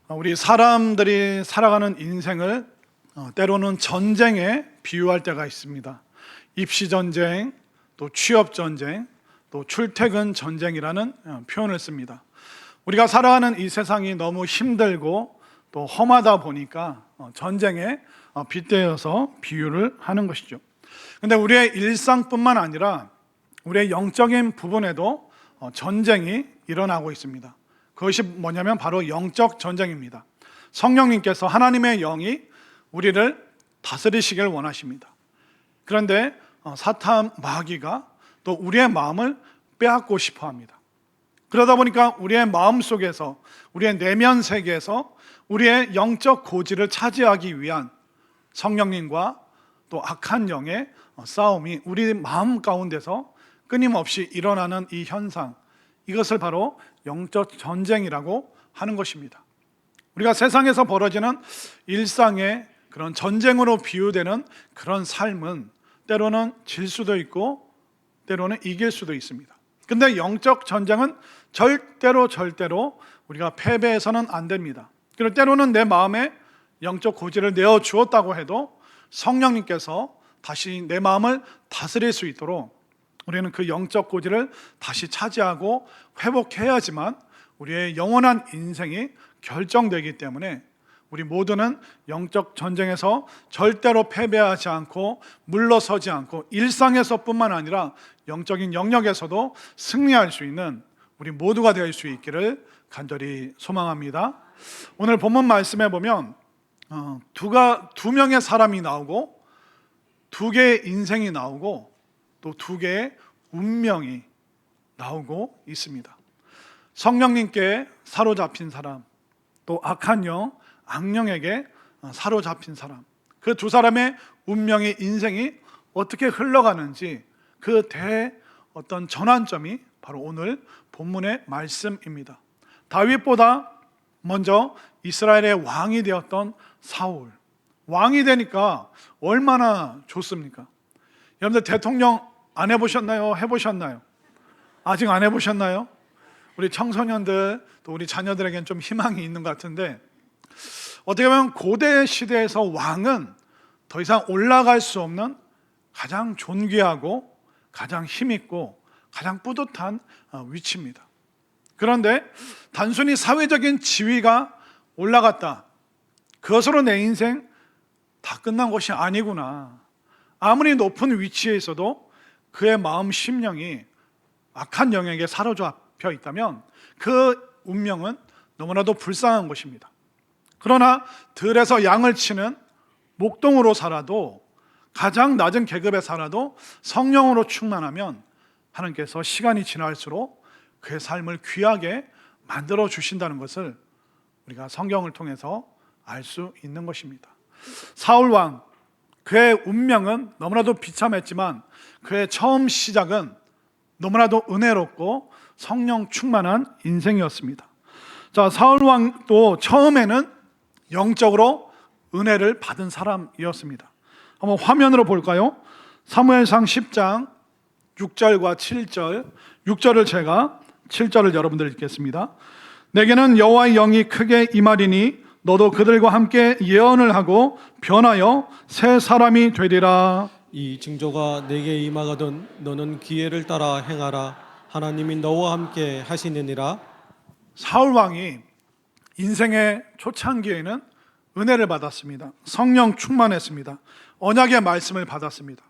우리 사람들이 살아가는 인생을 때로는 전쟁에 비유할 때가 있습니다. 입시 전쟁, 또 취업 전쟁, 또 출퇴근 전쟁이라는 표현을 씁니다. 우리가 살아가는 이 세상이 너무 힘들고 또 험하다 보니까 전쟁에 빗대어서 비유를 하는 것이죠. 근데 우리의 일상뿐만 아니라 우리의 영적인 부분에도 전쟁이 일어나고 있습니다. 그것이 뭐냐면 바로 영적 전쟁입니다. 성령님께서, 하나님의 영이 우리를 다스리시길 원하십니다. 그런데 사탄 마귀가 또 우리의 마음을 빼앗고 싶어 합니다. 그러다 보니까 우리의 마음 속에서, 우리의 내면 세계에서 우리의 영적 고지를 차지하기 위한 성령님과 또 악한 영의 싸움이 우리 마음 가운데서 끊임없이 일어나는 이 현상, 이것을 바로 영적 전쟁이라고 하는 것입니다. 우리가 세상에서 벌어지는 일상의 그런 전쟁으로 비유되는 그런 삶은 때로는 질 수도 있고 때로는 이길 수도 있습니다. 근데 영적 전쟁은 절대로 우리가 패배해서는 안 됩니다. 그리고 때로는 내 마음에 영적 고지를 내어 주었다고 해도 성령님께서 다시 내 마음을 다스릴 수 있도록 우리는 그 영적 고지를 다시 차지하고 회복해야지만 우리의 영원한 인생이 결정되기 때문에 우리 모두는 영적 전쟁에서 절대로 패배하지 않고 물러서지 않고 일상에서뿐만 아니라 영적인 영역에서도 승리할 수 있는 우리 모두가 될 수 있기를 간절히 소망합니다. 오늘 본문 말씀에 보면 두 명의 사람이 나오고 두 개의 인생이 나오고 또 두 개의 운명이 나오고 있습니다. 성령님께 사로잡힌 사람, 또 악한 영, 악령에게 사로잡힌 사람, 그 두 사람의 운명의 인생이 어떻게 흘러가는지 그 어떤 전환점이 바로 오늘 본문의 말씀입니다. 다윗보다 먼저 이스라엘의 왕이 되었던 사울, 왕이 되니까 얼마나 좋습니까? 여러분들 대통령 안 해보셨나요? 해보셨나요? 아직 안 해보셨나요? 우리 청소년들 또 우리 자녀들에게는 좀 희망이 있는 것 같은데, 어떻게 보면 고대 시대에서 왕은 더 이상 올라갈 수 없는 가장 존귀하고 가장 힘있고 가장 뿌듯한 위치입니다. 그런데 단순히 사회적인 지위가 올라갔다, 그것으로 내 인생 다 끝난 것이 아니구나. 아무리 높은 위치에 있어도 그의 마음 심령이 악한 영에게 사로잡혀 있다면 그 운명은 너무나도 불쌍한 것입니다. 그러나 들에서 양을 치는 목동으로 살아도, 가장 낮은 계급에 살아도 성령으로 충만하면 하나님께서 시간이 지날수록 그의 삶을 귀하게 만들어 주신다는 것을 우리가 성경을 통해서 알 수 있는 것입니다. 사울 왕, 그의 운명은 너무나도 비참했지만 그의 처음 시작은 너무나도 은혜롭고 성령 충만한 인생이었습니다. 자, 사울 왕도 처음에는 영적으로 은혜를 받은 사람이었습니다. 한번 화면으로 볼까요? 사무엘상 10장 6절과 7절, 6절을 제가, 7절을 여러분들 읽겠습니다. 내게는 여호와의 영이 크게 임하리니 너도 그들과 함께 예언을 하고 변하여 새 사람이 되리라. 이 징조가 내게 임하거든 너는 기회를 따라 행하라. 하나님이 너와 함께 하시느니라. 사울 왕이 인생의 초창기에는 은혜를 받았습니다. 성령 충만했습니다. 언약의 말씀을 받았습니다.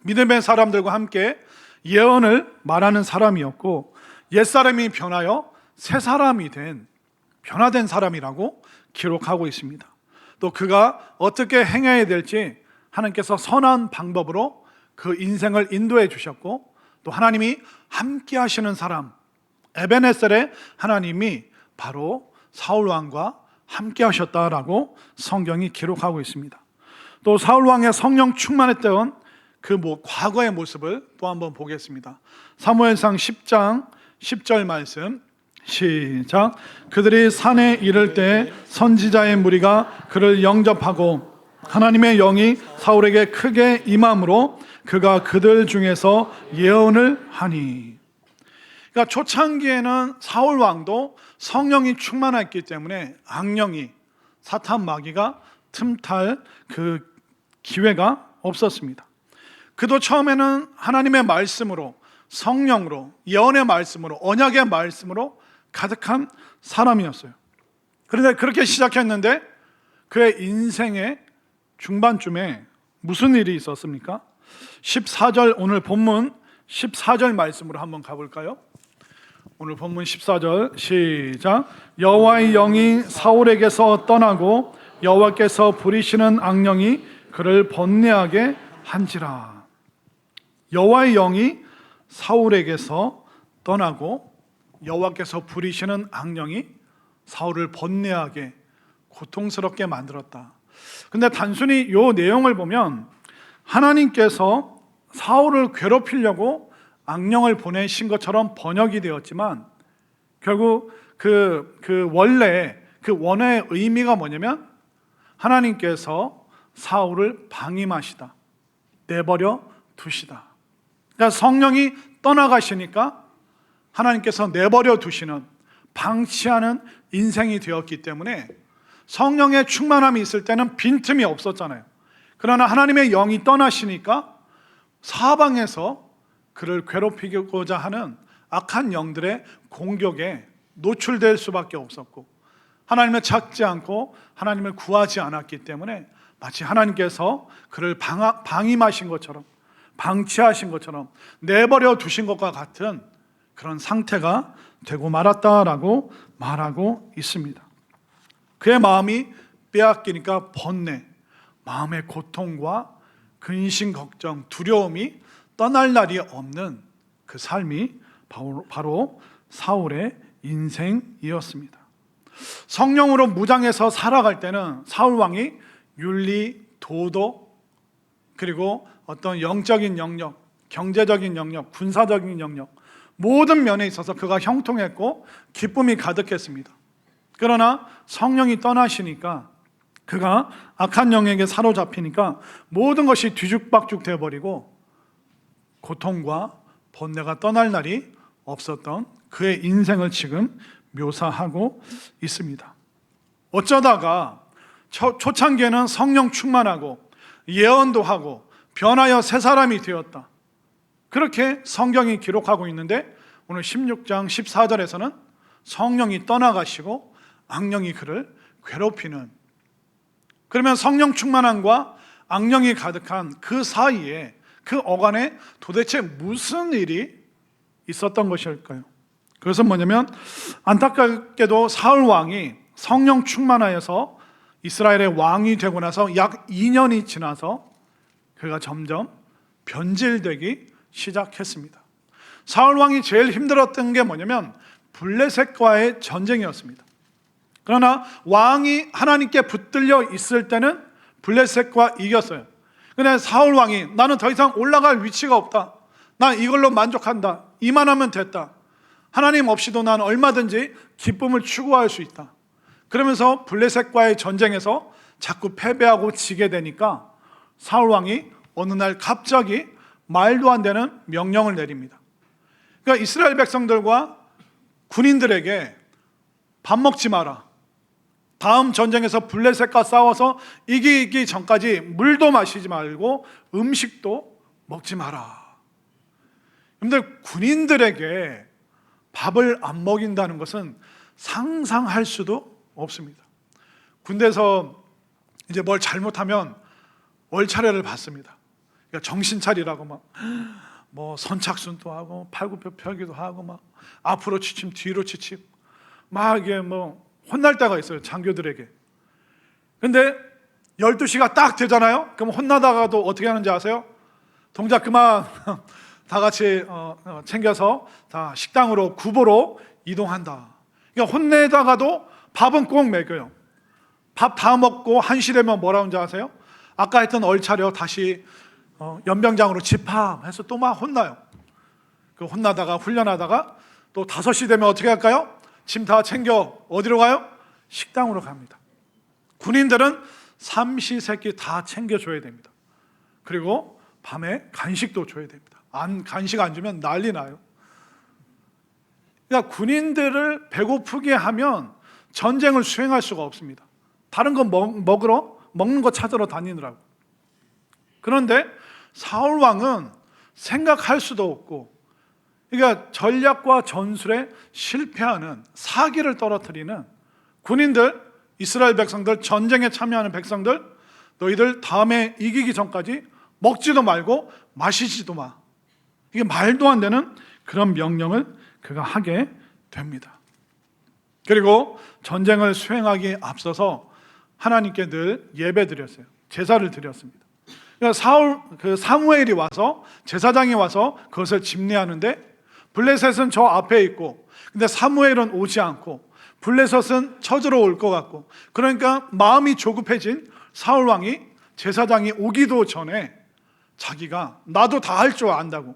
믿음의 사람들과 함께 예언을 말하는 사람이었고, 옛사람이 변하여 새 사람이 된 변화된 사람이라고 기록하고 있습니다. 또 그가 어떻게 행해야 될지 하나님께서 선한 방법으로 그 인생을 인도해 주셨고, 또 하나님이 함께 하시는 사람, 에베네셀의 하나님이 바로 사울 왕과 함께 하셨다라고 성경이 기록하고 있습니다. 또 사울 왕의 성령 충만했던 그 과거의 모습을 또 한번 보겠습니다. 사무엘상 10장 10절 말씀 시작. 그들이 산에 이를 때 선지자의 무리가 그를 영접하고 하나님의 영이 사울에게 크게 임함으로 그가 그들 중에서 예언을 하니. 그러니까 초창기에는 사울 왕도 성령이 충만했기 때문에 악령이, 사탄 마귀가 틈탈 그 기회가 없었습니다. 그도 처음에는 하나님의 말씀으로, 성령으로, 예언의 말씀으로, 언약의 말씀으로 가득한 사람이었어요. 그런데 그렇게 시작했는데 그의 인생의 중반쯤에 무슨 일이 있었습니까? 14절, 오늘 본문 14절 말씀으로 한번 가볼까요? 오늘 본문 14절 시작. 여호와의 영이 사울에게서 떠나고 여호와께서 부리시는 악령이 그를 번뇌하게 한지라. 여호와의 영이 사울에게서 떠나고 여호와께서 부리시는 악령이 사울을 번뇌하게, 고통스럽게 만들었다. 근데 단순히 이 내용을 보면 하나님께서 사울을 괴롭히려고 악령을 보내신 것처럼 번역이 되었지만 결국 원래 그 원어의 의미가 뭐냐면 하나님께서 사울을 방임하시다, 내버려 두시다. 그러니까 성령이 떠나가시니까 하나님께서 내버려 두시는, 방치하는 인생이 되었기 때문에 성령의 충만함이 있을 때는 빈틈이 없었잖아요. 그러나 하나님의 영이 떠나시니까 사방에서 그를 괴롭히고자 하는 악한 영들의 공격에 노출될 수밖에 없었고, 하나님을 찾지 않고 하나님을 구하지 않았기 때문에 마치 하나님께서 그를 방임하신 것처럼, 방치하신 것처럼 내버려 두신 것과 같은 그런 상태가 되고 말았다라고 말하고 있습니다. 그의 마음이 빼앗기니까 번뇌, 마음의 고통과 근심, 걱정, 두려움이 떠날 날이 없는 그 삶이 바로 사울의 인생이었습니다. 성령으로 무장해서 살아갈 때는 사울 왕이 윤리, 도덕, 그리고 어떤 영적인 영역, 경제적인 영역, 군사적인 영역, 모든 면에 있어서 그가 형통했고 기쁨이 가득했습니다. 그러나 성령이 떠나시니까, 그가 악한 영에게 사로잡히니까 모든 것이 뒤죽박죽 되어버리고 고통과 번뇌가 떠날 날이 없었던 그의 인생을 지금 묘사하고 있습니다. 어쩌다가 초창기에는 성령 충만하고 예언도 하고 변하여 새 사람이 되었다, 그렇게 성경이 기록하고 있는데 오늘 16장 14절에서는 성령이 떠나가시고 악령이 그를 괴롭히는, 그러면 성령 충만함과 악령이 가득한 그 사이에, 그 어간에 도대체 무슨 일이 있었던 것일까요? 그것은 뭐냐면 안타깝게도 사울 왕이 성령 충만하여서 이스라엘의 왕이 되고 나서 약 2년이 지나서 그가 점점 변질되기 시작했습니다. 사울 왕이 제일 힘들었던 게 뭐냐면 블레셋과의 전쟁이었습니다. 그러나 왕이 하나님께 붙들려 있을 때는 블레셋과 이겼어요. 근데 사울 왕이 나는 더 이상 올라갈 위치가 없다, 난 이걸로 만족한다, 이만하면 됐다, 하나님 없이도 난 얼마든지 기쁨을 추구할 수 있다, 그러면서 블레셋과의 전쟁에서 자꾸 패배하고 지게 되니까 사울 왕이 어느 날 갑자기 말도 안 되는 명령을 내립니다. 그러니까 이스라엘 백성들과 군인들에게 밥 먹지 마라, 다음 전쟁에서 블레셋과 싸워서 이기기 전까지 물도 마시지 말고 음식도 먹지 마라. 여러분들, 군인들에게 밥을 안 먹인다는 것은 상상할 수도 없습니다. 군대에서 이제 뭘 잘못하면 월차례를 받습니다. 그러니까 정신 차리라고 뭐 선착순도 하고 팔굽혀 펴기도 하고 막 앞으로 취침 뒤로 취침 막 이게 뭐 혼날 때가 있어요, 장교들에게. 근데 12시가 딱 되잖아요. 그럼 혼나다가도 어떻게 하는지 아세요? 동작 그만 다 같이 챙겨서 다 식당으로, 구보로 이동한다. 그러니까 혼내다가도 밥은 꼭 먹여요. 밥 다 먹고 1시 되면 뭐라 하는지 아세요? 아까 했던 얼차려 다시 연병장으로 집합해서 또 막 혼나요. 그 혼나다가 훈련하다가 또 5시 되면 어떻게 할까요? 짐 다 챙겨 어디로 가요? 식당으로 갑니다. 군인들은 삼시세끼 다 챙겨줘야 됩니다. 그리고 밤에 간식도 줘야 됩니다. 간식 안 주면 난리 나요. 그러니까 군인들을 배고프게 하면 전쟁을 수행할 수가 없습니다. 다른 거 먹는 거 찾으러 다니느라고. 그런데 사울 왕은 생각할 수도 없고, 그러니까 전략과 전술에 실패하는, 사기를 떨어뜨리는 군인들, 이스라엘 백성들, 전쟁에 참여하는 백성들, 너희들 다음에 이기기 전까지 먹지도 말고 마시지도 마. 이게 말도 안 되는 그런 명령을 그가 하게 됩니다. 그리고 전쟁을 수행하기에 앞서서 하나님께 늘 예배 드렸어요. 제사를 드렸습니다. 그러니까 사무엘이 와서, 제사장이 와서 그것을 집례하는데, 블레셋은 저 앞에 있고, 근데 사무엘은 오지 않고, 블레셋은 쳐들어 올 것 같고, 그러니까 마음이 조급해진 사울 왕이 제사장이 오기도 전에 자기가 나도 다 할 줄 안다고,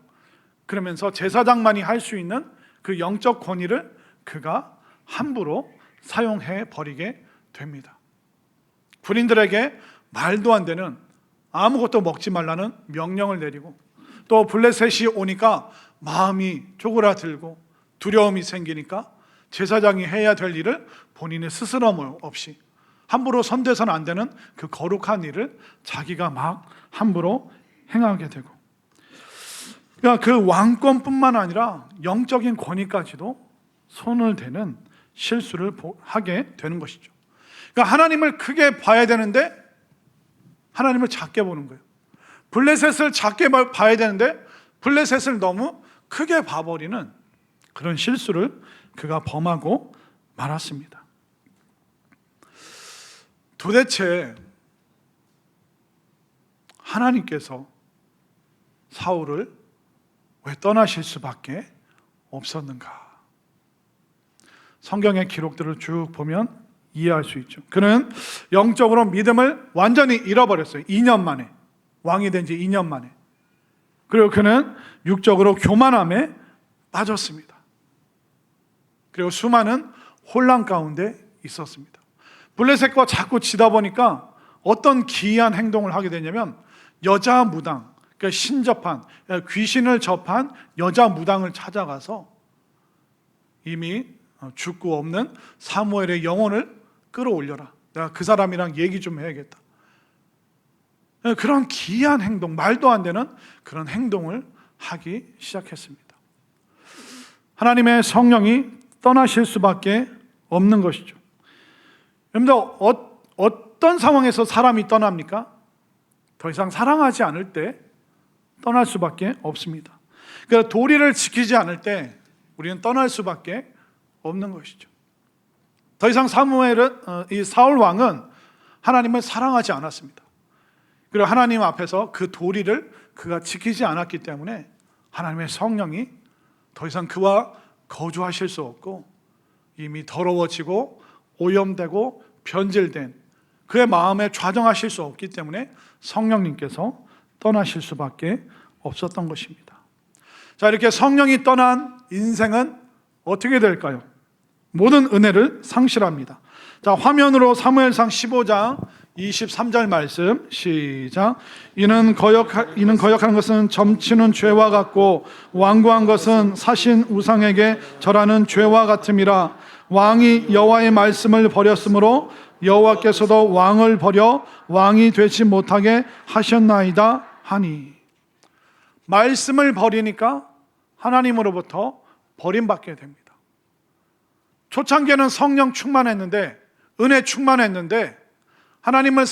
그러면서 제사장만이 할 수 있는 그 영적 권위를 그가 함부로 사용해 버리게 됩니다. 군인들에게 말도 안 되는, 아무것도 먹지 말라는 명령을 내리고, 또 블레셋이 오니까 마음이 쪼그라들고 두려움이 생기니까 제사장이 해야 될 일을 본인의 스스럼 없이 함부로 손대서는 안 되는 그 거룩한 일을 자기가 막 함부로 행하게 되고, 그러니까 그 왕권뿐만 아니라 영적인 권위까지도 손을 대는 실수를 하게 되는 것이죠. 그러니까 하나님을 크게 봐야 되는데 하나님을 작게 보는 거예요. 블레셋을 작게 봐야 되는데 블레셋을 너무 크게 봐버리는 그런 실수를 그가 범하고 말았습니다. 도대체 하나님께서 사울을 왜 떠나실 수밖에 없었는가? 성경의 기록들을 쭉 보면 이해할 수 있죠. 그는 영적으로 믿음을 완전히 잃어버렸어요. 2년 만에. 왕이 된 지 2년 만에. 그리고 그는 육적으로 교만함에 빠졌습니다. 그리고 수많은 혼란 가운데 있었습니다. 블레셋과 자꾸 지다 보니까 어떤 기이한 행동을 하게 되냐면, 여자 무당, 그러니까 신접한, 귀신을 접한 여자 무당을 찾아가서 이미 죽고 없는 사무엘의 영혼을 끌어올려라. 내가 그 사람이랑 얘기 좀 해야겠다. 그런 기이한 행동, 말도 안 되는 그런 행동을 하기 시작했습니다. 하나님의 성령이 떠나실 수밖에 없는 것이죠. 여러분들, 어떤 상황에서 사람이 떠납니까? 더 이상 사랑하지 않을 때 떠날 수밖에 없습니다. 그러니까 도리를 지키지 않을 때 우리는 떠날 수밖에 없는 것이죠. 더 이상 이 사울 왕은 하나님을 사랑하지 않았습니다. 그리고 하나님 앞에서 그 도리를 그가 지키지 않았기 때문에 하나님의 성령이 더 이상 그와 거주하실 수 없고, 이미 더러워지고 오염되고 변질된 그의 마음에 좌정하실 수 없기 때문에 성령님께서 떠나실 수밖에 없었던 것입니다. 자, 이렇게 성령이 떠난 인생은 어떻게 될까요? 모든 은혜를 상실합니다. 자, 화면으로 사무엘상 15장 23절 말씀 시작. 이는 거역하는 것은 점치는 죄와 같고 완고한 것은 사신 우상에게 절하는 죄와 같음이라. 왕이 여호와의 말씀을 버렸으므로 여호와께서도 왕을 버려 왕이 되지 못하게 하셨나이다 하니. 말씀을 버리니까 하나님으로부터 버림받게 됩니다. 초창기에는 성령 충만했는데, 은혜 충만했는데 하나님을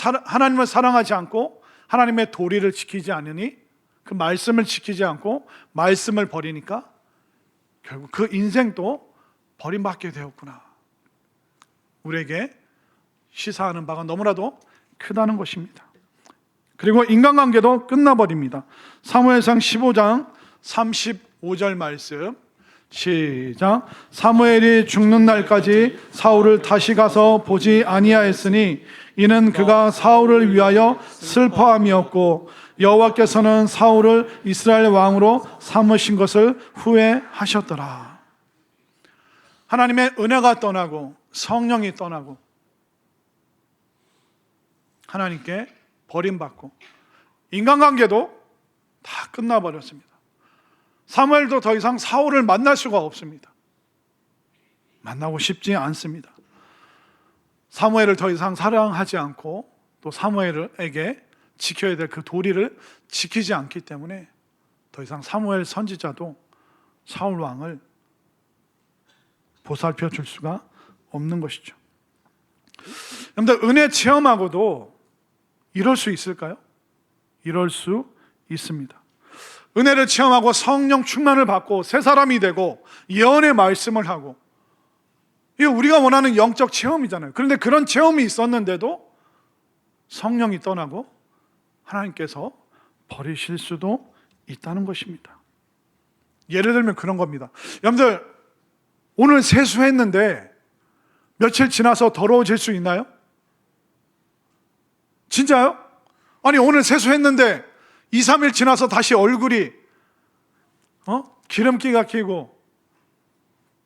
사랑하지 않고 하나님의 도리를 지키지 않으니, 그 말씀을 지키지 않고 말씀을 버리니까 결국 그 인생도 버림받게 되었구나. 우리에게 시사하는 바가 너무나도 크다는 것입니다. 그리고 인간관계도 끝나버립니다. 사무엘상 15장 35절 말씀 시작. 사무엘이 죽는 날까지 사울을 다시 가서 보지 아니하였으니 이는 그가 사울을 위하여 슬퍼함이었고 여호와께서는 사울을 이스라엘 왕으로 삼으신 것을 후회하셨더라. 하나님의 은혜가 떠나고 성령이 떠나고 하나님께 버림받고 인간관계도 다 끝나버렸습니다. 사무엘도 더 이상 사울을 만날 수가 없습니다. 만나고 싶지 않습니다. 사무엘을 더 이상 사랑하지 않고 또 사무엘에게 지켜야 될 그 도리를 지키지 않기 때문에 더 이상 사무엘 선지자도 사울 왕을 보살펴 줄 수가 없는 것이죠. 여러분들, 은혜 체험하고도 이럴 수 있을까요? 이럴 수 있습니다. 은혜를 체험하고 성령 충만을 받고 새 사람이 되고 예언의 말씀을 하고, 이게 우리가 원하는 영적 체험이잖아요. 그런데 그런 체험이 있었는데도 성령이 떠나고 하나님께서 버리실 수도 있다는 것입니다. 예를 들면 그런 겁니다. 여러분들, 오늘 세수했는데 며칠 지나서 더러워질 수 있나요? 진짜요? 아니, 오늘 세수했는데 2, 3일 지나서 다시 얼굴이 기름기가 끼고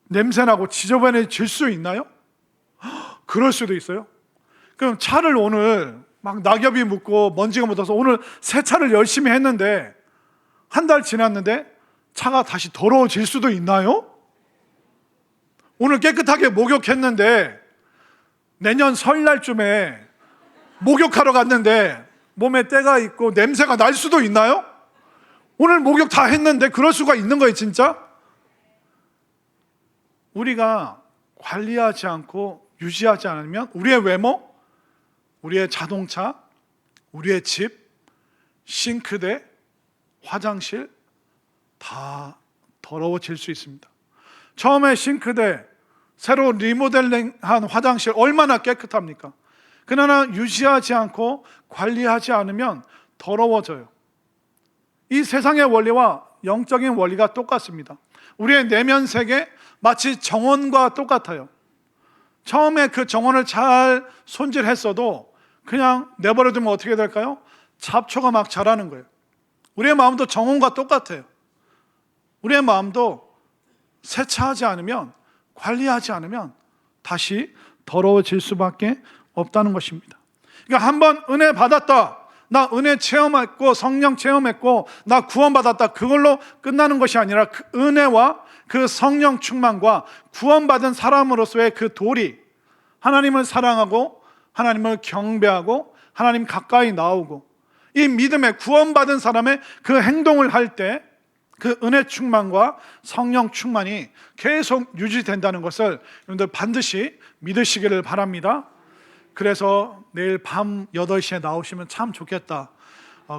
냄새나고 지저분해질 수 있나요? 그럴 수도 있어요. 그럼 차를 오늘 막 낙엽이 묻고 먼지가 묻어서 오늘 세차를 열심히 했는데 한 달 지났는데 차가 다시 더러워질 수도 있나요? 오늘 깨끗하게 목욕했는데 내년 설날쯤에 목욕하러 갔는데 몸에 때가 있고 냄새가 날 수도 있나요? 오늘 목욕 다 했는데 그럴 수가 있는 거예요, 진짜? 우리가 관리하지 않고 유지하지 않으면 우리의 외모, 우리의 자동차, 우리의 집, 싱크대, 화장실 다 더러워질 수 있습니다. 처음에 싱크대, 새로 리모델링한 화장실 얼마나 깨끗합니까? 그러나 유지하지 않고 관리하지 않으면 더러워져요. 이 세상의 원리와 영적인 원리가 똑같습니다. 우리의 내면 세계 마치 정원과 똑같아요. 처음에 그 정원을 잘 손질했어도 그냥 내버려두면 어떻게 될까요? 잡초가 막 자라는 거예요. 우리의 마음도 정원과 똑같아요. 우리의 마음도 세차하지 않으면, 관리하지 않으면 다시 더러워질 수밖에 없다는 것입니다. 그러니까 한번 은혜 받았다, 나 은혜 체험했고 성령 체험했고 나 구원받았다, 그걸로 끝나는 것이 아니라 그 은혜와 그 성령 충만과 구원받은 사람으로서의 그 도리, 하나님을 사랑하고 하나님을 경배하고 하나님 가까이 나오고, 이 믿음의 구원받은 사람의 그 행동을 할 때 그 은혜 충만과 성령 충만이 계속 유지된다는 것을 여러분들 반드시 믿으시기를 바랍니다. 그래서 내일 밤 8시에 나오시면 참 좋겠다,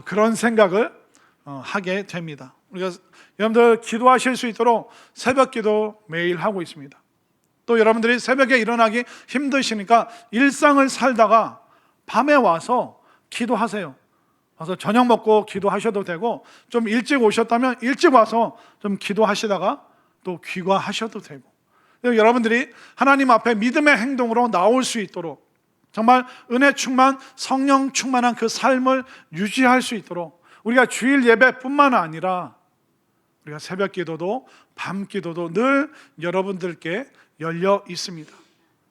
그런 생각을 하게 됩니다. 우리가 여러분들 기도하실 수 있도록 새벽 기도 매일 하고 있습니다. 또 여러분들이 새벽에 일어나기 힘드시니까 일상을 살다가 밤에 와서 기도하세요. 와서 저녁 먹고 기도하셔도 되고, 좀 일찍 오셨다면 일찍 와서 좀 기도하시다가 또 귀가하셔도 되고, 여러분들이 하나님 앞에 믿음의 행동으로 나올 수 있도록 정말 은혜 충만, 성령 충만한 그 삶을 유지할 수 있도록 우리가 주일 예배뿐만 아니라 우리가 새벽 기도도 밤 기도도 늘 여러분들께 열려 있습니다.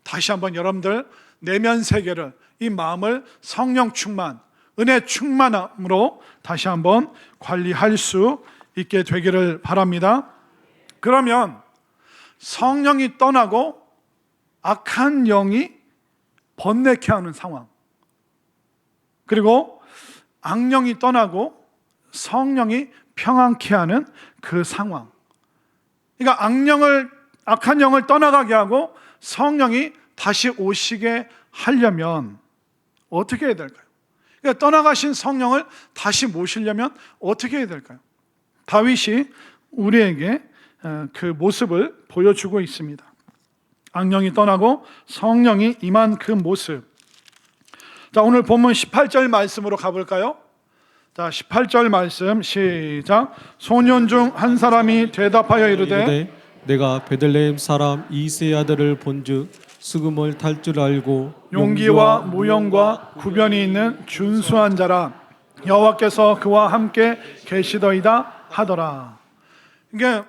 다시 한번 여러분들 내면 세계를, 이 마음을 성령 충만, 은혜 충만함으로 다시 한번 관리할 수 있게 되기를 바랍니다. 그러면 성령이 떠나고 악한 영이 번뇌케 하는 상황, 그리고 악령이 떠나고 성령이 평안케 하는 그 상황, 그러니까 악한 영을 떠나가게 하고 성령이 다시 오시게 하려면 어떻게 해야 될까요? 그러니까 떠나가신 성령을 다시 모시려면 어떻게 해야 될까요? 다윗이 우리에게 그 모습을 보여주고 있습니다. 악령이 떠나고 성령이 임한 그 모습. 자, 오늘 본문 18절 말씀으로 가볼까요? 자, 18절 말씀 시작. 소년 중 한 사람이 대답하여 이르되 내가 베들레헴 사람 이새의 아들을 본즉 수금을 탈 줄 알고 용기와 무용과 구변이 있는 준수한 자라, 여호와께서 그와 함께 계시더이다 하더라. 그러니까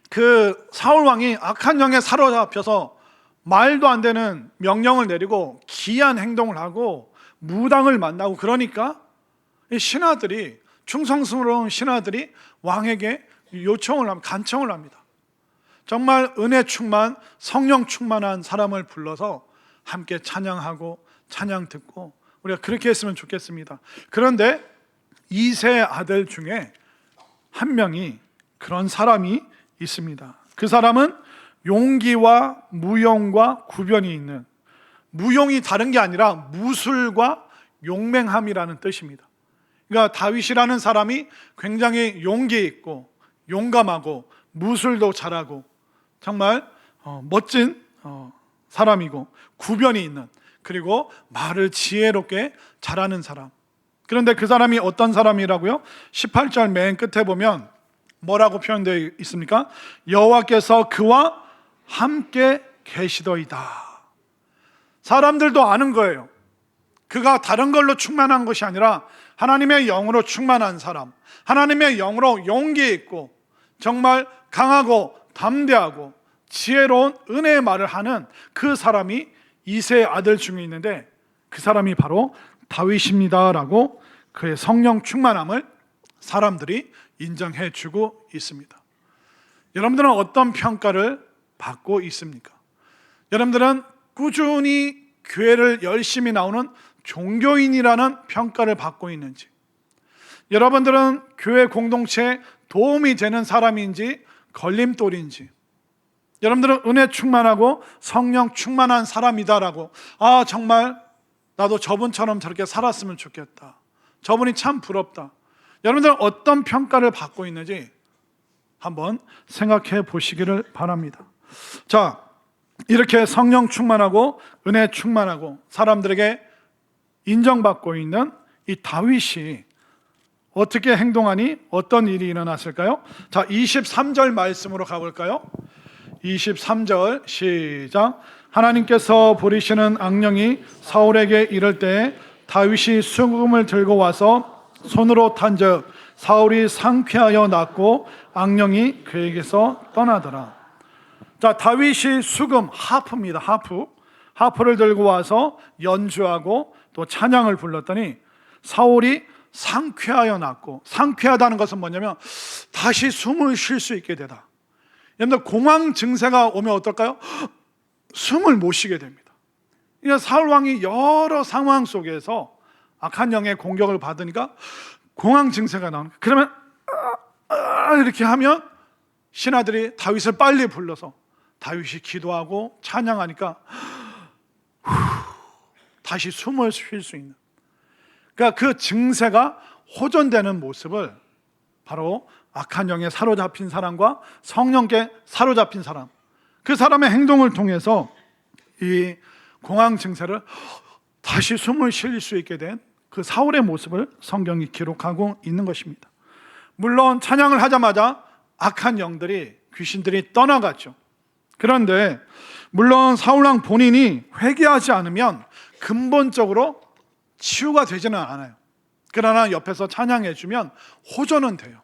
그 사울 왕이 악한 영에 사로잡혀서 말도 안 되는 명령을 내리고 기이한 행동을 하고 무당을 만나고, 그러니까 이 신하들이, 충성스러운 신하들이 왕에게 요청을 합니다. 간청을 합니다. 정말 은혜 충만, 성령 충만한 사람을 불러서 함께 찬양하고 찬양 듣고 우리가 그렇게 했으면 좋겠습니다. 그런데 2세 아들 중에 한 명이 그런 사람이 있습니다. 그 사람은 용기와 무용과 구변이 있는, 무용이 다른 게 아니라 무술과 용맹함이라는 뜻입니다. 그러니까 다윗이라는 사람이 굉장히 용기 있고 용감하고 무술도 잘하고 정말 멋진 사람이고 구변이 있는, 그리고 말을 지혜롭게 잘하는 사람. 그런데 그 사람이 어떤 사람이라고요? 18절 맨 끝에 보면 뭐라고 표현되어 있습니까? 여호와께서 그와 함께 계시더이다. 사람들도 아는 거예요. 그가 다른 걸로 충만한 것이 아니라 하나님의 영으로 충만한 사람, 하나님의 영으로 용기 있고 정말 강하고 담대하고 지혜로운 은혜의 말을 하는 그 사람이 2세 아들 중에 있는데 그 사람이 바로 다윗입니다 라고 그의 성령 충만함을 사람들이 인정해 주고 있습니다. 여러분들은 어떤 평가를 받고 있습니까? 여러분들은 꾸준히 교회를 열심히 나오는 종교인이라는 평가를 받고 있는지, 여러분들은 교회 공동체에 도움이 되는 사람인지 걸림돌인지, 여러분들은 은혜 충만하고 성령 충만한 사람이다라고, 정말 나도 저분처럼 저렇게 살았으면 좋겠다, 저분이 참 부럽다. 여러분들은 어떤 평가를 받고 있는지 한번 생각해 보시기를 바랍니다. 자, 이렇게 성령 충만하고 은혜 충만하고 사람들에게 인정받고 있는 이 다윗이 어떻게 행동하니 어떤 일이 일어났을까요? 자, 23절 말씀으로 가볼까요? 23절 시작. 하나님께서 부리시는 악령이 사울에게 이를 때 다윗이 수금을 들고 와서 손으로 탄즉 사울이 상쾌하여 낫고 악령이 그에게서 떠나더라. 자, 다윗이 수금, 하프입니다. 하프를 들고 와서 연주하고 또 찬양을 불렀더니 사울이 상쾌하여 낫고, 상쾌하다는 것은 뭐냐면 다시 숨을 쉴 수 있게 되다. 여러분들 공황 증세가 오면 어떨까요? 숨을 못 쉬게 됩니다. 그러니까 사울 왕이 여러 상황 속에서 악한 영의 공격을 받으니까 공황 증세가 나오는 거예요. 그러면 이렇게 하면 신하들이 다윗을 빨리 불러서 다윗이 기도하고 찬양하니까 다시 숨을 쉴 수 있는, 그러니까 그 증세가 호전되는 모습을 바로 악한 영에 사로잡힌 사람과 성령께 사로잡힌 사람, 그 사람의 행동을 통해서 이 공황 증세를 다시 숨을 쉴 수 있게 된 그 사울의 모습을 성경이 기록하고 있는 것입니다. 물론 찬양을 하자마자 악한 영들이, 귀신들이 떠나갔죠. 그런데 물론 사울왕 본인이 회개하지 않으면 근본적으로 치유가 되지는 않아요. 그러나 옆에서 찬양해 주면 호전은 돼요.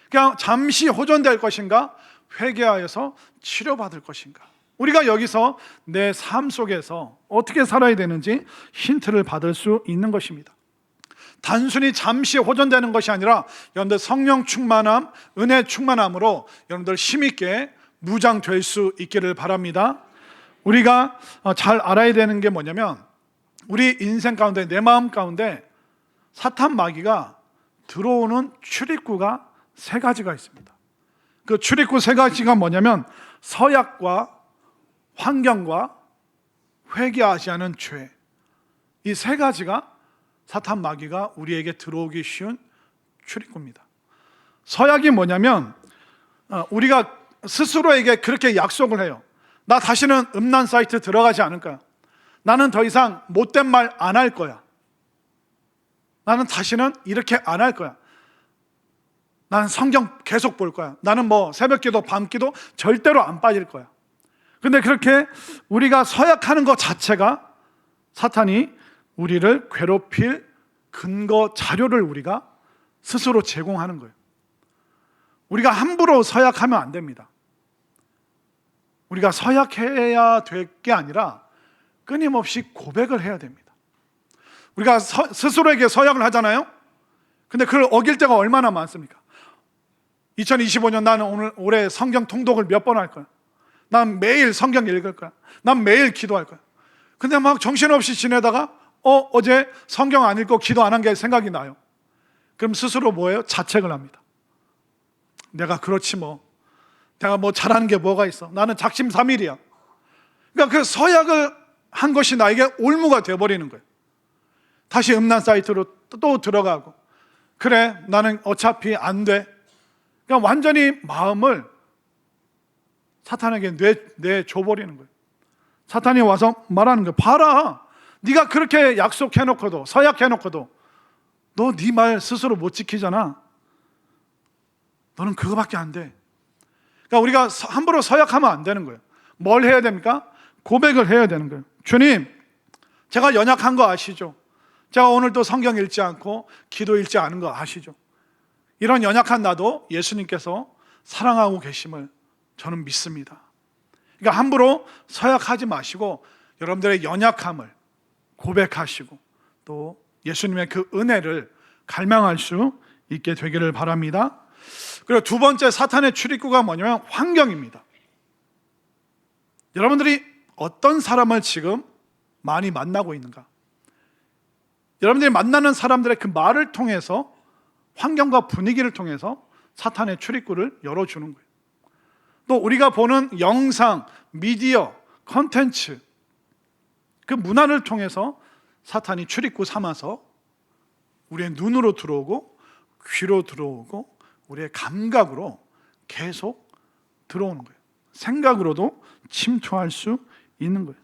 그냥 잠시 호전될 것인가, 회개하여서 치료받을 것인가, 우리가 여기서 내 삶 속에서 어떻게 살아야 되는지 힌트를 받을 수 있는 것입니다. 단순히 잠시 호전되는 것이 아니라 여러분들 성령 충만함, 은혜 충만함으로 여러분들 힘있게 무장될 수 있기를 바랍니다. 우리가 잘 알아야 되는 게 뭐냐면 우리 인생 가운데, 내 마음 가운데 사탄 마귀가 들어오는 출입구가 세 가지가 있습니다. 그 출입구 세 가지가 뭐냐면 서약과 환경과 회개하지 않은 죄, 이 세 가지가 사탄 마귀가 우리에게 들어오기 쉬운 출입구입니다. 서약이 뭐냐면 우리가 스스로에게 그렇게 약속을 해요. 나 다시는 음란 사이트 들어가지 않을 거야. 나는 더 이상 못된 말 안 할 거야. 나는 다시는 이렇게 안 할 거야. 나는 성경 계속 볼 거야. 나는 새벽기도 밤기도 절대로 안 빠질 거야. 근데 그렇게 우리가 서약하는 것 자체가 사탄이 우리를 괴롭힐 근거 자료를 우리가 스스로 제공하는 거예요. 우리가 함부로 서약하면 안 됩니다. 우리가 서약해야 될 게 아니라 끊임없이 고백을 해야 됩니다. 우리가 스스로에게 서약을 하잖아요. 근데 그걸 어길 때가 얼마나 많습니까? 2025년 나는 올해 성경 통독을 몇 번 할 거야. 난 매일 성경 읽을 거야. 난 매일 기도할 거야. 근데 막 정신없이 지내다가 어제 성경 안 읽고 기도 안 한 게 생각이 나요. 그럼 스스로 뭐예요? 자책을 합니다. 내가 그렇지 뭐. 내가 뭐 잘하는 게 뭐가 있어. 나는 작심삼일이야. 그러니까 그 서약을 한 것이 나에게 올무가 되어버리는 거예요. 다시 음란 사이트로 또 들어가고, 그래 나는 어차피 안 돼. 그러니까 완전히 마음을 사탄에게 내줘버리는 거예요. 사탄이 와서 말하는 거예요. 봐라, 네가 그렇게 약속해놓고도, 서약해놓고도 너 네 말 스스로 못 지키잖아. 너는 그거밖에 안 돼. 그러니까 우리가 함부로 서약하면 안 되는 거예요. 뭘 해야 됩니까? 고백을 해야 되는 거예요. 주님, 제가 연약한 거 아시죠? 제가 오늘도 성경 읽지 않고 기도 읽지 않은 거 아시죠? 이런 연약한 나도 예수님께서 사랑하고 계심을 저는 믿습니다. 그러니까 함부로 서약하지 마시고 여러분들의 연약함을 고백하시고 또 예수님의 그 은혜를 갈망할 수 있게 되기를 바랍니다. 그리고 두 번째 사탄의 출입구가 뭐냐면 환경입니다. 여러분들이 어떤 사람을 지금 많이 만나고 있는가? 여러분들이 만나는 사람들의 그 말을 통해서, 환경과 분위기를 통해서 사탄의 출입구를 열어주는 거예요. 또 우리가 보는 영상, 미디어, 컨텐츠, 그 문화를 통해서 사탄이 출입구 삼아서 우리의 눈으로 들어오고 귀로 들어오고 우리의 감각으로 계속 들어오는 거예요. 생각으로도 침투할 수 있는 거예요.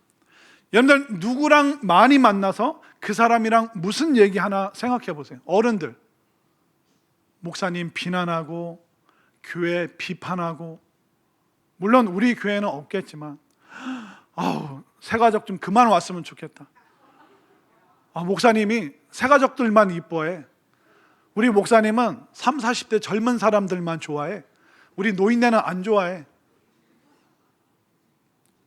여러분들 누구랑 많이 만나서 그 사람이랑 무슨 얘기 하나 생각해 보세요. 어른들, 목사님 비난하고 교회 비판하고, 물론 우리 교회는 없겠지만 새가족 좀 그만 왔으면 좋겠다. 목사님이 새가족들만 이뻐해. 우리 목사님은 30, 40대 젊은 사람들만 좋아해. 우리 노인네는 안 좋아해.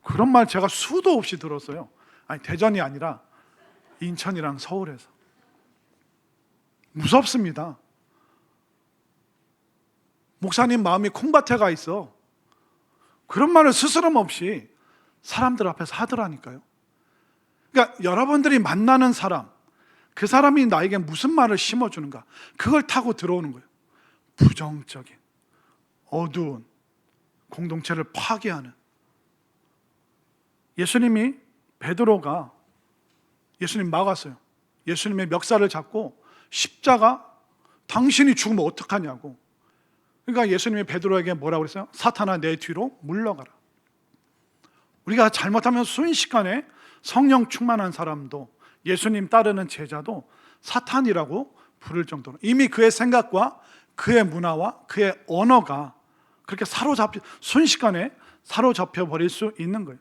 그런 말 제가 수도 없이 들었어요. 아니, 대전이 아니라 인천이랑 서울에서. 무섭습니다. 목사님 마음이 콩밭에 가 있어. 그런 말을 스스럼 없이 사람들 앞에서 하더라니까요. 그러니까 여러분들이 만나는 사람, 그 사람이 나에게 무슨 말을 심어주는가, 그걸 타고 들어오는 거예요. 부정적인, 어두운, 공동체를 파괴하는. 예수님이, 베드로가 예수님 막았어요. 예수님의 멱살을 잡고 십자가, 당신이 죽으면 어떡하냐고. 그러니까 예수님이 베드로에게 뭐라고 그랬어요? 사탄아, 내 뒤로 물러가라. 우리가 잘못하면 순식간에 성령 충만한 사람도, 예수님 따르는 제자도 사탄이라고 부를 정도로 이미 그의 생각과 그의 문화와 그의 언어가 그렇게 순식간에 사로잡혀 버릴 수 있는 거예요.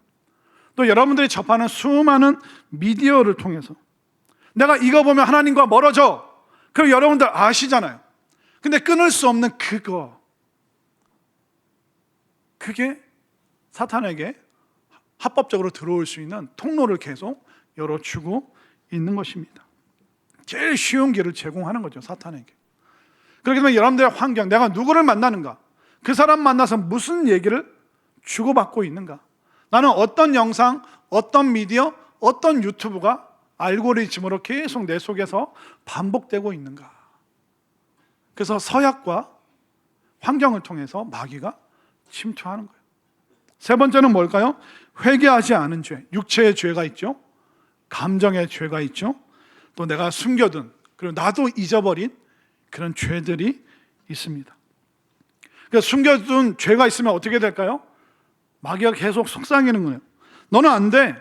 또 여러분들이 접하는 수많은 미디어를 통해서 내가 이거 보면 하나님과 멀어져. 그럼 여러분들 아시잖아요. 근데 끊을 수 없는 그게 사탄에게 합법적으로 들어올 수 있는 통로를 계속 열어주고 있는 것입니다. 제일 쉬운 길을 제공하는 거죠, 사탄에게. 그렇기 때문에 여러분들의 환경, 내가 누구를 만나는가, 그 사람 만나서 무슨 얘기를 주고받고 있는가, 나는 어떤 영상, 어떤 미디어, 어떤 유튜브가 알고리즘으로 계속 내 속에서 반복되고 있는가. 그래서 서약과 환경을 통해서 마귀가 침투하는 거예요. 세 번째는 뭘까요? 회개하지 않은 죄. 육체의 죄가 있죠. 감정의 죄가 있죠. 또 내가 숨겨둔, 그리고 나도 잊어버린 그런 죄들이 있습니다. 그러니까 숨겨둔 죄가 있으면 어떻게 될까요? 마귀가 계속 속삭이는 거예요. 너는 안 돼.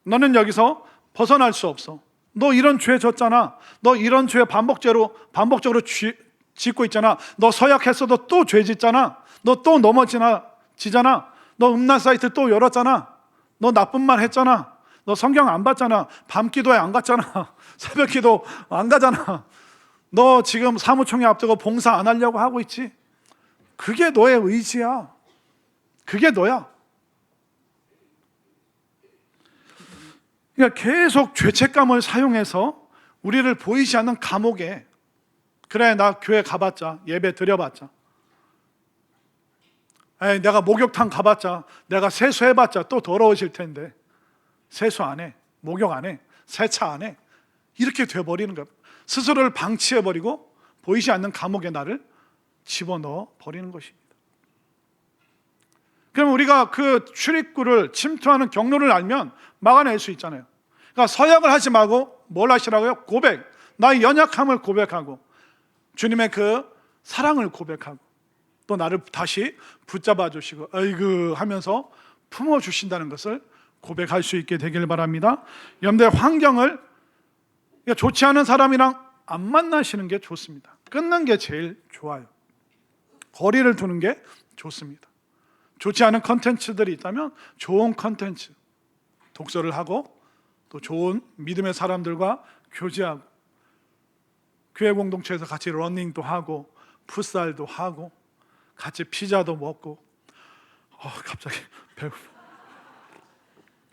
너는 여기서 벗어날 수 없어. 너 이런 죄 졌잖아. 너 이런 죄 반복적으로 짓고 있잖아. 너 서약했어도 또 죄 짓잖아. 너 또 넘어지잖아. 너 음란 사이트 또 열었잖아. 너 나쁜 말 했잖아. 너 성경 안 봤잖아. 밤기도에 안 갔잖아. 새벽기도 안 가잖아. 너 지금 사무총회 앞두고 봉사 안 하려고 하고 있지. 그게 너의 의지야. 그게 너야. 그러니까 계속 죄책감을 사용해서 우리를 보이지 않는 감옥에, 그래 나 교회 가봤자, 예배 드려봤자, 에이, 내가 목욕탕 가봤자, 내가 세수해봤자 또 더러워질 텐데 세수 안 해, 목욕 안 해, 세차 안 해, 이렇게 돼버리는 거예요. 스스로를 방치해버리고 보이지 않는 감옥에 나를 집어넣어 버리는 것입니다. 그럼 우리가 그 출입구를 침투하는 경로를 알면 막아낼 수 있잖아요. 그러니까 서약을 하지 말고 뭘 하시라고요? 고백, 나의 연약함을 고백하고 주님의 그 사랑을 고백하고 또 나를 다시 붙잡아 주시고 아이고 하면서 품어주신다는 것을 고백할 수 있게 되길 바랍니다. 여러분들 환경을, 그러니까 좋지 않은 사람이랑 안 만나시는 게 좋습니다. 끊는 게 제일 좋아요. 거리를 두는 게 좋습니다. 좋지 않은 컨텐츠들이 있다면 좋은 컨텐츠, 독서를 하고 또 좋은 믿음의 사람들과 교제하고 교회 공동체에서 같이 러닝도 하고 풋살도 하고 같이 피자도 먹고 갑자기 배고파,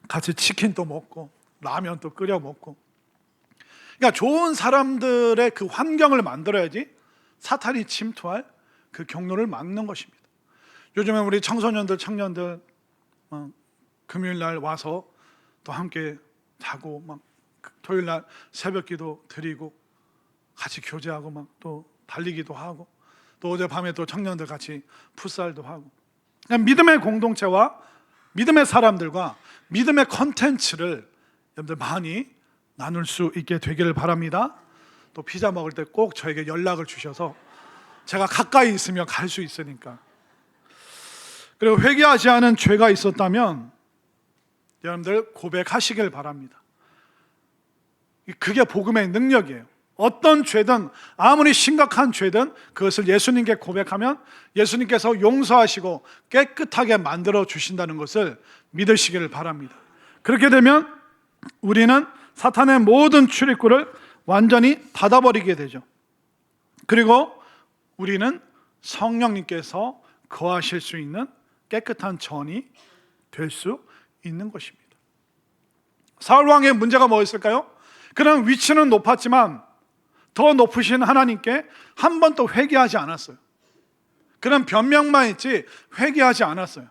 같이 치킨도 먹고 라면도 끓여 먹고, 그러니까 좋은 사람들의 그 환경을 만들어야지 사탄이 침투할 그 경로를 막는 것입니다. 요즘에 우리 청소년들, 청년들 금요일 날 와서 또 함께 자고 막 토요일 날 새벽기도 드리고 같이 교제하고 막 또 달리기도 하고 또 어젯밤에 또 청년들 같이 풋살도 하고, 그냥 믿음의 공동체와 믿음의 사람들과 믿음의 컨텐츠를 여러분들 많이 나눌 수 있게 되기를 바랍니다. 또 피자 먹을 때 꼭 저에게 연락을 주셔서 제가 가까이 있으면 갈 수 있으니까. 그리고 회개하지 않은 죄가 있었다면 여러분들 고백하시길 바랍니다. 그게 복음의 능력이에요. 어떤 죄든, 아무리 심각한 죄든 그것을 예수님께 고백하면 예수님께서 용서하시고 깨끗하게 만들어 주신다는 것을 믿으시기를 바랍니다. 그렇게 되면 우리는 사탄의 모든 출입구를 완전히 닫아버리게 되죠. 그리고 우리는 성령님께서 거하실 수 있는 깨끗한 전이 될 수 있는 것입니다. 사울 왕의 문제가 뭐였을까요? 그는 위치는 높았지만 더 높으신 하나님께 한 번도 회개하지 않았어요. 그는 변명만 했지 회개하지 않았어요.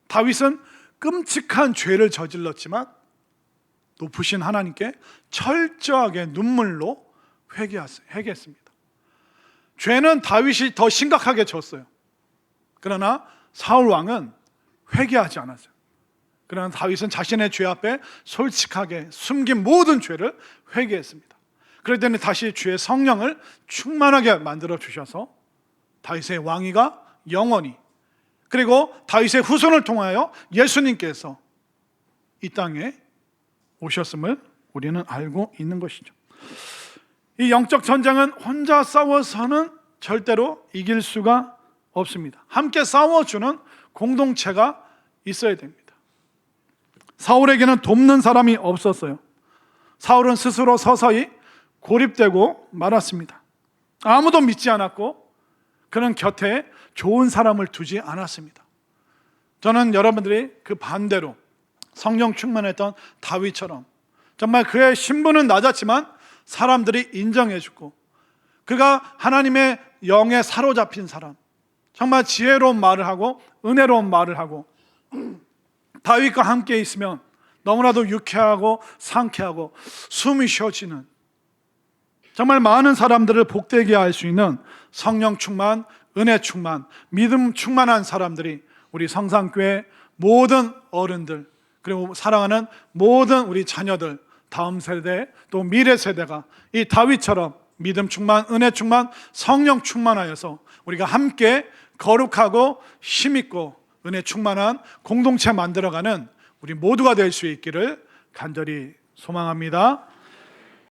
다윗은 끔찍한 죄를 저질렀지만 높으신 하나님께 철저하게 눈물로 회개했습니다. 죄는 다윗이 더 심각하게 졌어요. 그러나 사울 왕은 회개하지 않았어요. 그러나 다윗은 자신의 죄 앞에 솔직하게 숨긴 모든 죄를 회개했습니다. 그럴 때는 다시 주의 성령을 충만하게 만들어 주셔서 다윗의 왕위가 영원히, 그리고 다윗의 후손을 통하여 예수님께서 이 땅에 오셨음을 우리는 알고 있는 것이죠. 이 영적 전쟁은 혼자 싸워서는 절대로 이길 수가 없습니다. 함께 싸워주는 공동체가 있어야 됩니다. 사울에게는 돕는 사람이 없었어요. 사울은 스스로 서서히 고립되고 말았습니다. 아무도 믿지 않았고 그는 곁에 좋은 사람을 두지 않았습니다. 저는 여러분들이 그 반대로 성령 충만했던 다윗처럼 정말 그의 신분은 낮았지만 사람들이 인정해주고 그가 하나님의 영에 사로잡힌 사람, 정말 지혜로운 말을 하고 은혜로운 말을 하고 다윗과 함께 있으면 너무나도 유쾌하고 상쾌하고 숨이 쉬어지는, 정말 많은 사람들을 복되게 할 수 있는 성령 충만, 은혜 충만, 믿음 충만한 사람들이 우리 성산교회 모든 어른들, 그리고 사랑하는 모든 우리 자녀들, 다음 세대 또 미래 세대가 이 다윗처럼 믿음 충만, 은혜 충만, 성령 충만하여서 우리가 함께 거룩하고 힘있고 은혜 충만한 공동체 만들어가는 우리 모두가 될 수 있기를 간절히 소망합니다.